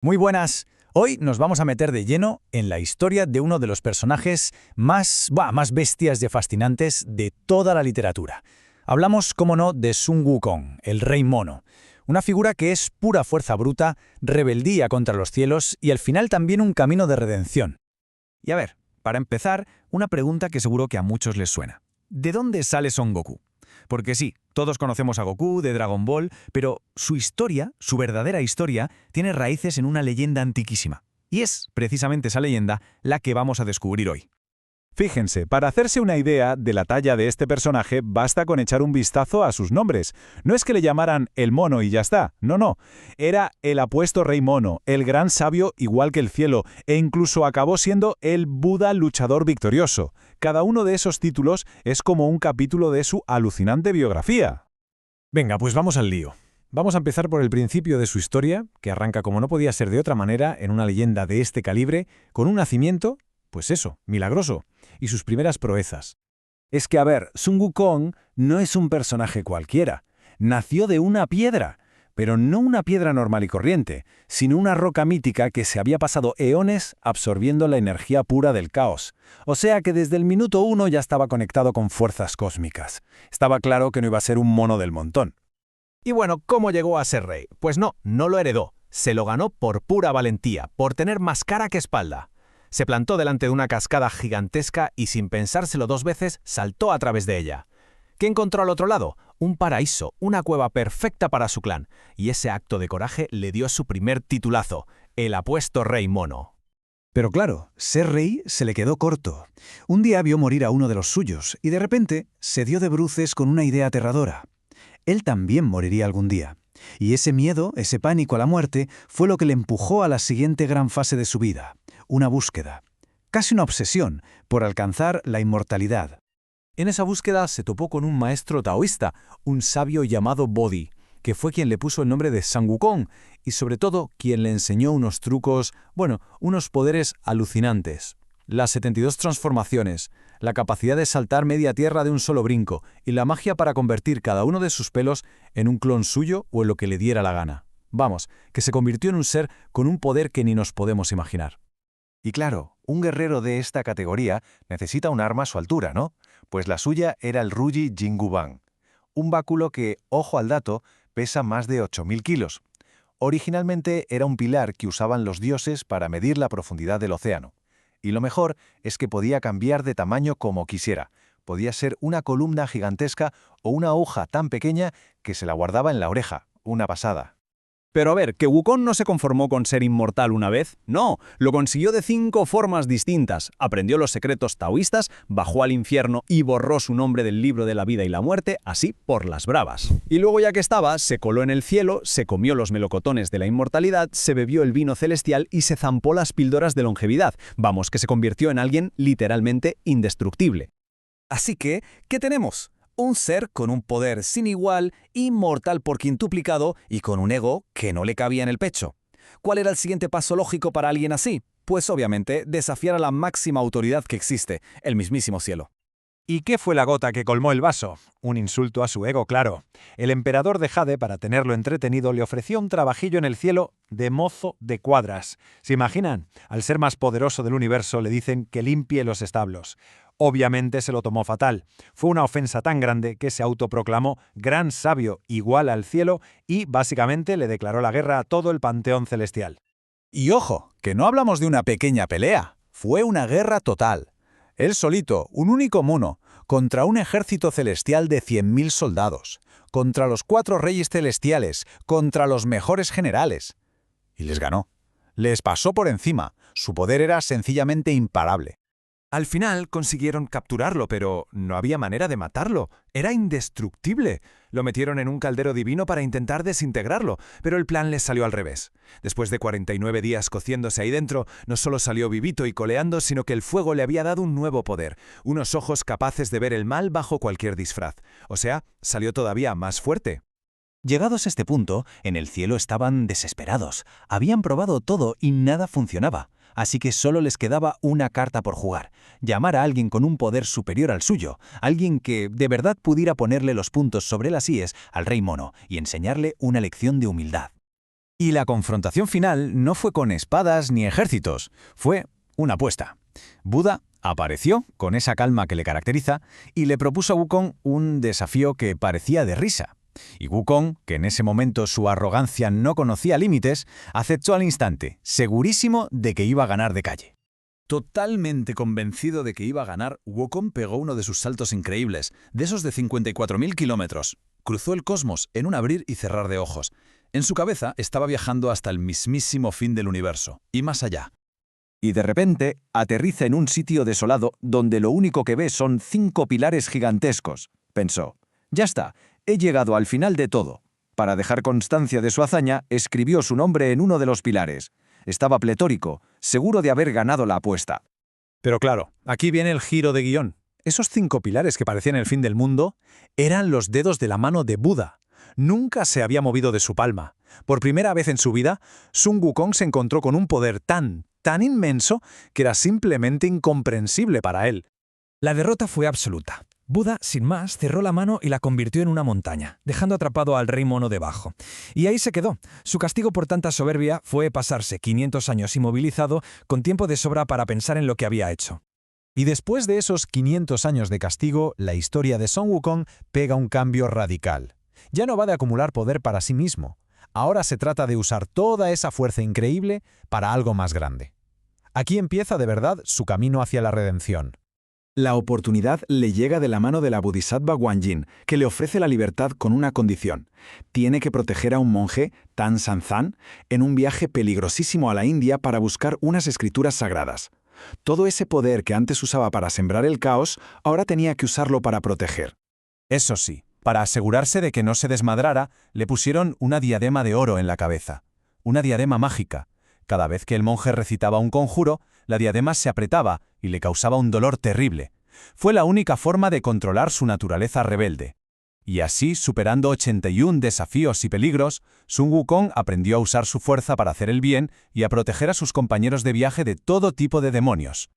Muy buenas. Hoy nos vamos a meter de lleno en la historia de uno de los personajes más bestias y fascinantes de toda la literatura. Hablamos, cómo no, de Sun Wukong, el Rey Mono. Una figura que es pura fuerza bruta, rebeldía contra los cielos y al final también un camino de redención. Y a ver, para empezar, una pregunta que seguro que a muchos les suena. ¿De dónde sale Son Goku? Porque sí, todos conocemos a Goku de Dragon Ball, pero su historia, su verdadera historia, tiene raíces en una leyenda antiquísima. Y es precisamente esa leyenda la que vamos a descubrir hoy. Fíjense, para hacerse una idea de la talla de este personaje basta con echar un vistazo a sus nombres. No es que le llamaran el mono y ya está, no. Era el apuesto rey mono, el gran sabio igual que el cielo, e incluso acabó siendo el Buda luchador victorioso. Cada uno de esos títulos es como un capítulo de su alucinante biografía. Venga, pues vamos al lío. Vamos a empezar por el principio de su historia, que arranca como no podía ser de otra manera en una leyenda de este calibre, con un nacimiento, pues eso, milagroso, y sus primeras proezas. Es que, a ver, Sun Wukong no es un personaje cualquiera. Nació de una piedra, pero no una piedra normal y corriente, sino una roca mítica que se había pasado eones absorbiendo la energía pura del caos. O sea que desde el minuto 1 ya estaba conectado con fuerzas cósmicas. Estaba claro que no iba a ser un mono del montón. Y bueno, ¿cómo llegó a ser rey? Pues no lo heredó. Se lo ganó por pura valentía, por tener más cara que espalda. Se plantó delante de una cascada gigantesca y sin pensárselo dos veces saltó a través de ella. ¿Qué encontró al otro lado? Un paraíso, una cueva perfecta para su clan, y ese acto de coraje le dio su primer titulazo, el apuesto Rey Mono. Pero claro, ser rey se le quedó corto. Un día vio morir a uno de los suyos y de repente se dio de bruces con una idea aterradora. Él también moriría algún día. Y ese miedo, ese pánico a la muerte, fue lo que le empujó a la siguiente gran fase de su vida. Una búsqueda, casi una obsesión, por alcanzar la inmortalidad. En esa búsqueda se topó con un maestro taoísta, un sabio llamado Bodhi, que fue quien le puso el nombre de Sun Wukong y sobre todo quien le enseñó unos trucos, unos poderes alucinantes. Las 72 transformaciones, la capacidad de saltar media tierra de un solo brinco y la magia para convertir cada uno de sus pelos en un clon suyo o en lo que le diera la gana. Vamos, que se convirtió en un ser con un poder que ni nos podemos imaginar. Y claro, un guerrero de esta categoría necesita un arma a su altura, ¿no? Pues la suya era el Ruyi Jingguang, un báculo que, ojo al dato, pesa más de 8.000 kilos. Originalmente era un pilar que usaban los dioses para medir la profundidad del océano. Y lo mejor es que podía cambiar de tamaño como quisiera. Podía ser una columna gigantesca o una hoja tan pequeña que se la guardaba en la oreja. Una pasada. Pero a ver, ¿que Wukong no se conformó con ser inmortal una vez? No, lo consiguió de 5 formas distintas. Aprendió los secretos taoístas, bajó al infierno y borró su nombre del libro de la vida y la muerte, así por las bravas. Y luego ya que estaba, se coló en el cielo, se comió los melocotones de la inmortalidad, se bebió el vino celestial y se zampó las píldoras de longevidad. Vamos, que se convirtió en alguien literalmente indestructible. Así que, ¿qué tenemos? Un ser con un poder sin igual, inmortal por quintuplicado y con un ego que no le cabía en el pecho. ¿Cuál era el siguiente paso lógico para alguien así? Pues obviamente desafiar a la máxima autoridad que existe, el mismísimo cielo. ¿Y qué fue la gota que colmó el vaso? Un insulto a su ego, claro. El emperador de Jade, para tenerlo entretenido, le ofreció un trabajillo en el cielo de mozo de cuadras. ¿Se imaginan? Al ser más poderoso del universo le dicen que limpie los establos. Obviamente se lo tomó fatal. Fue una ofensa tan grande que se autoproclamó gran sabio igual al cielo y básicamente le declaró la guerra a todo el panteón celestial. Y ojo, que no hablamos de una pequeña pelea. Fue una guerra total. Él solito, un único mono, contra un ejército celestial de 100.000 soldados, contra los 4 reyes celestiales, contra los mejores generales. Y les ganó. Les pasó por encima. Su poder era sencillamente imparable. Al final consiguieron capturarlo, pero no había manera de matarlo. Era indestructible. Lo metieron en un caldero divino para intentar desintegrarlo, pero el plan les salió al revés. Después de 49 días cociéndose ahí dentro, no solo salió vivito y coleando, sino que el fuego le había dado un nuevo poder, unos ojos capaces de ver el mal bajo cualquier disfraz. O sea, salió todavía más fuerte. Llegados a este punto, en el cielo estaban desesperados. Habían probado todo y nada funcionaba. Así que solo les quedaba una carta por jugar, llamar a alguien con un poder superior al suyo, alguien que de verdad pudiera ponerle los puntos sobre las íes al Rey Mono y enseñarle una lección de humildad. Y la confrontación final no fue con espadas ni ejércitos, fue una apuesta. Buda apareció con esa calma que le caracteriza y le propuso a Wukong un desafío que parecía de risa. Y Wukong, que en ese momento su arrogancia no conocía límites, aceptó al instante, segurísimo de que iba a ganar de calle. Totalmente convencido de que iba a ganar, Wukong pegó uno de sus saltos increíbles, de esos de 54.000 kilómetros. Cruzó el cosmos en un abrir y cerrar de ojos. En su cabeza estaba viajando hasta el mismísimo fin del universo, y más allá. Y de repente aterriza en un sitio desolado donde lo único que ve son 5 pilares gigantescos. Pensó, ya está, he llegado al final de todo. Para dejar constancia de su hazaña, escribió su nombre en uno de los pilares. Estaba pletórico, seguro de haber ganado la apuesta. Pero claro, aquí viene el giro de guión. Esos 5 pilares que parecían el fin del mundo eran los dedos de la mano de Buda. Nunca se había movido de su palma. Por primera vez en su vida, Sun Wukong se encontró con un poder tan inmenso que era simplemente incomprensible para él. La derrota fue absoluta. Buda, sin más, cerró la mano y la convirtió en una montaña, dejando atrapado al rey mono debajo. Y ahí se quedó. Su castigo por tanta soberbia fue pasarse 500 años inmovilizado, con tiempo de sobra para pensar en lo que había hecho. Y después de esos 500 años de castigo, la historia de Sun Wukong pega un cambio radical. Ya no va de acumular poder para sí mismo. Ahora se trata de usar toda esa fuerza increíble para algo más grande. Aquí empieza de verdad su camino hacia la redención. La oportunidad le llega de la mano de la Bodhisattva Guanyin, que le ofrece la libertad con una condición. Tiene que proteger a un monje, Tan San Zan, en un viaje peligrosísimo a la India para buscar unas escrituras sagradas. Todo ese poder que antes usaba para sembrar el caos, ahora tenía que usarlo para proteger. Eso sí, para asegurarse de que no se desmadrara, le pusieron una diadema de oro en la cabeza. Una diadema mágica. Cada vez que el monje recitaba un conjuro, la diadema se apretaba y le causaba un dolor terrible. Fue la única forma de controlar su naturaleza rebelde. Y así, superando 81 desafíos y peligros, Sun Wukong aprendió a usar su fuerza para hacer el bien y a proteger a sus compañeros de viaje de todo tipo de demonios.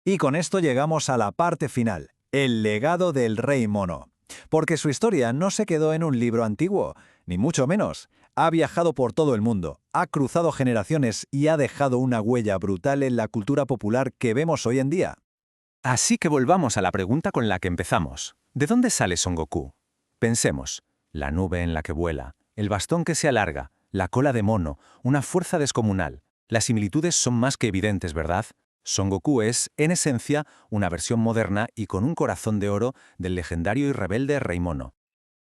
Y con esto llegamos a la parte final, el legado del Rey Mono. Porque su historia no se quedó en un libro antiguo, ni mucho menos. Ha viajado por todo el mundo, ha cruzado generaciones y ha dejado una huella brutal en la cultura popular que vemos hoy en día. Así que volvamos a la pregunta con la que empezamos. ¿De dónde sale Son Goku? Pensemos, la nube en la que vuela, el bastón que se alarga, la cola de mono, una fuerza descomunal. Las similitudes son más que evidentes, ¿verdad? Son Goku es, en esencia, una versión moderna y con un corazón de oro del legendario y rebelde Rey Mono.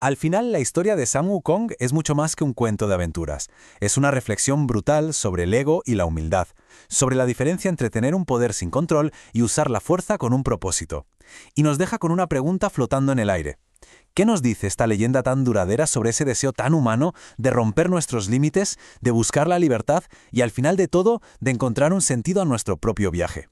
Al final, la historia de Sun Wukong es mucho más que un cuento de aventuras. Es una reflexión brutal sobre el ego y la humildad, sobre la diferencia entre tener un poder sin control y usar la fuerza con un propósito. Y nos deja con una pregunta flotando en el aire. ¿Qué nos dice esta leyenda tan duradera sobre ese deseo tan humano de romper nuestros límites, de buscar la libertad y al final de todo, de encontrar un sentido a nuestro propio viaje?